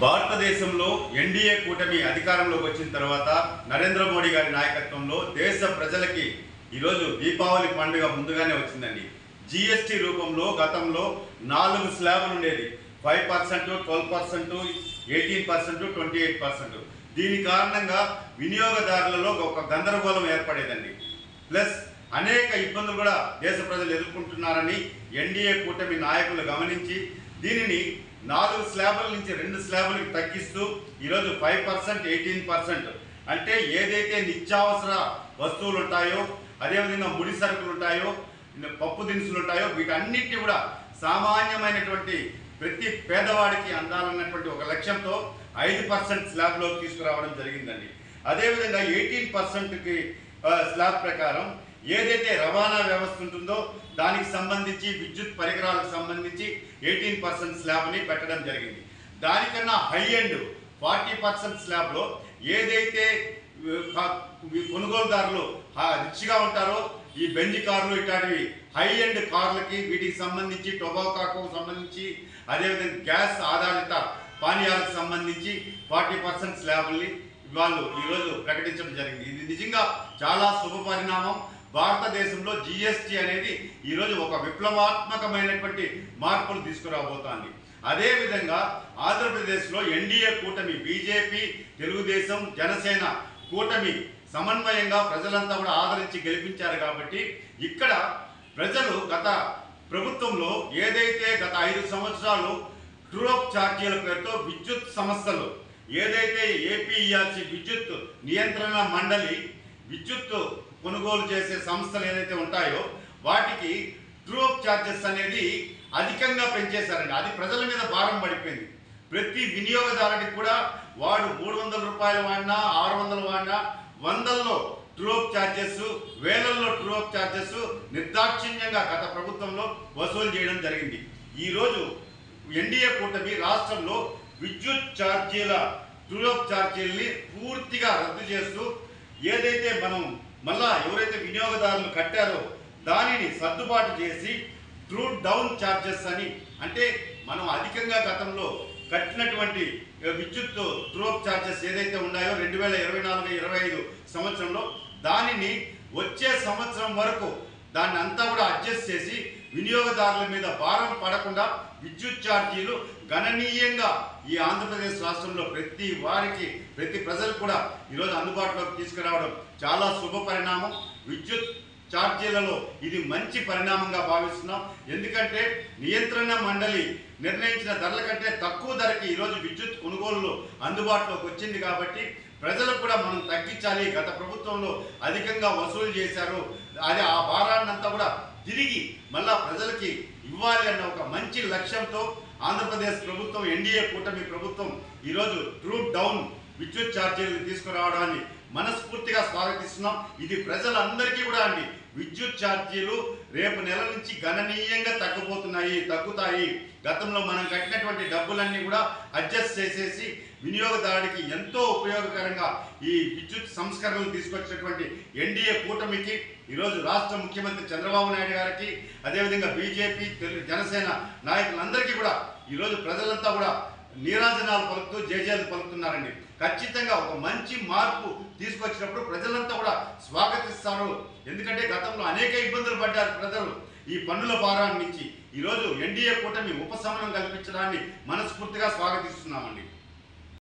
భారతదేశంలో ఎన్డీఏ కూటమి అధికారంలోకి వచ్చిన తర్వాత నరేంద్ర మోడీ గారి నాయకత్వంలో దేశ ప్రజలకి ఈరోజు దీపావళి పండుగ ముందుగానే వచ్చిందండి. జీఎస్టీ రూపంలో గతంలో 4 స్లాబులు ఉండేది. 5%, 12%, 18%, 28%. దీని కారణంగా వినియోగదారులలో ఒక గందరగోళం ఏర్పడేదండి. ప్లస్ అనేక ఇబ్బందులు కూడా దేశ ప్రజలు ఎదుర్కొంటున్నారని ఎన్డీఏ కూటమి నాయకులు గమనించి దీనిని 4 స్లాబుల నుంచి 2 స్లాబులకు తగ్గిస్తూ ఈరోజు 5%, 18%, అంటే ఏదైతే నిత్యావసర వస్తువులు ఉంటాయో, అదేవిధంగా ముడి సరుకులు ఉంటాయో, పప్పు దినుసులు ఉంటాయో, వీటన్నిటిని కూడా సామాన్యమైనటువంటి ప్రతి పేదవాడికి అందాలన్నటువంటి ఒక లక్ష్యంతో 5% స్లాబ్లోకి తీసుకురావడం జరిగిందండి. అదేవిధంగా 18%కి స్లాబ్ ప్రకారం ఏదైతే రవాణా వ్యవస్థ ఉంటుందో దానికి సంబంధించి విద్యుత్ పరికరాలకు సంబంధించి 18% స్లాబ్ని పెట్టడం జరిగింది. దానికన్నా హై ఎండ్ 40% స్లాబ్లో ఏదైతే కొనుగోలుదారులు రిచ్గా ఉంటారో, ఈ బెంజ్ కార్లు ఇట్లాంటివి హై ఎండ్ కార్లకి వీటికి సంబంధించి టొబాకోకు సంబంధించి, అదేవిధంగా గ్యాస్ ఆధారిత పానీయాలకు సంబంధించి 40% స్లాబ్ని వాళ్ళు ఈరోజు ప్రకటించడం జరిగింది. ఇది నిజంగా చాలా శుభ పరిణామం. భారతదేశంలో జీఎస్టీ అనేది ఈరోజు ఒక విప్లవాత్మకమైనటువంటి మార్పులు తీసుకురాబోతోంది. అదేవిధంగా ఆంధ్రప్రదేశ్లో ఎన్డీఏ కూటమి బీజేపీ, తెలుగుదేశం, జనసేన కూటమి సమన్వయంగా ప్రజలంతా కూడా ఆదరించి గెలిపించారు. కాబట్టి ఇక్కడ ప్రజలు గత ప్రభుత్వంలో ఏదైతే గత 5 సంవత్సరాలు ట్రూ-అప్ ఛార్జీల పేరుతో విద్యుత్ సంస్థలు ఏదైతే ఏపీఈఆర్సీ విద్యుత్ నియంత్రణ మండలి విద్యుత్ కొనుగోలు చేసే సంస్థలు ఏదైతే ఉంటాయో వాటికి ట్రూ-అప్ ఛార్జెస్ అనేది అధికంగా పెంచేశారండి. అది ప్రజల మీద భారం పడిపోయింది. ప్రతి వినియోగదారుడికి కూడా వాడు 300 రూపాయలు వాడినా, 600 వాడినా, 100లో ట్రూ-అప్ ఛార్జెస్, వేలల్లో ట్రూ-అప్ ఛార్జెస్ నిర్దాక్షిణ్యంగా గత ప్రభుత్వంలో వసూలు చేయడం జరిగింది. ఈరోజు ఎన్డీఏ కూటమి రాష్ట్రంలో విద్యుత్ ఛార్జీల ట్రూ-అప్ ఛార్జీల్ని పూర్తిగా రద్దు చేస్తూ ఏదైతే మనం మళ్ళా ఎవరైతే వినియోగదారులు కట్టారో దానిని సర్దుబాటు చేసి ట్రూ డౌన్ ఛార్జెస్ అని, అంటే మనం అధికంగా గతంలో కట్టినటువంటి విద్యుత్ ట్రూ-అప్ ఛార్జెస్ ఏదైతే ఉన్నాయో 2024-25 సంవత్సరంలో దానిని వచ్చే సంవత్సరం వరకు దాన్ని అంతా కూడా అడ్జస్ట్ చేసి వినియోగదారుల మీద భారం పడకుండా విద్యుత్ ఛార్జీలు గణనీయంగా ఈ ఆంధ్రప్రదేశ్ రాష్ట్రంలో ప్రతి వారికి, ప్రతి ప్రజలు కూడా ఈరోజు అందుబాటులోకి తీసుకురావడం చాలా శుభ పరిణామం. విద్యుత్ ఛార్జీలలో ఇది మంచి పరిణామంగా భావిస్తున్నాం. ఎందుకంటే నియంత్రణ మండలి నిర్ణయించిన ధరల కంటే తక్కువ ధరకి ఈరోజు విద్యుత్ కొనుగోలు అందుబాటులోకి వచ్చింది. కాబట్టి ప్రజలకు కూడా మనం తగ్గించాలి. గత ప్రభుత్వంలో అధికంగా వసూలు చేశారు, అది ఆ భారాన్నంతా కూడా తిరిగి మళ్ళా ప్రజలకి ఇవ్వాలి అన్న ఒక మంచి లక్ష్యంతో ఆంధ్రప్రదేశ్ ప్రభుత్వం, ఎన్డీఏ కూటమి ప్రభుత్వం ఈరోజు ట్రూ డౌన్ విద్యుత్ ఛార్జీలను తీసుకురావడాన్ని మనస్ఫూర్తిగా స్వాగతిస్తున్నాం. ఇది ప్రజలందరికీ కూడా అండి, విద్యుత్ ఛార్జీలు రేపు నెల నుంచి గణనీయంగా తగ్గుతాయి. గతంలో మనం కట్టినటువంటి డబ్బులన్నీ కూడా అడ్జస్ట్ చేసేసి వినియోగదారుడికి ఎంతో ఉపయోగకరంగా ఈ విద్యుత్ సంస్కరణలు తీసుకొచ్చినటువంటి ఎన్డీఏ కూటమికి ఈరోజు రాష్ట్ర ముఖ్యమంత్రి చంద్రబాబు నాయుడు గారికి, అదేవిధంగా బీజేపీ, జనసేన నాయకులందరికీ కూడా ఈరోజు ప్రజలంతా కూడా నీరాజనాలు పలుకుతూ జేజేలు పలుకుతున్నారండి. ఖచ్చితంగా ఒక మంచి మార్పు తీసుకొచ్చినప్పుడు ప్రజలంతా కూడా స్వాగతిస్తారు. ఎందుకంటే గతంలో అనేక ఇబ్బందులు పడ్డారు ప్రజలు ఈ పన్నుల భారాన్ని నుంచి. ఈరోజు ఎన్డీఏ కూటమి ఉపశమనం కల్పించడాన్ని మనస్ఫూర్తిగా స్వాగతిస్తున్నామండి.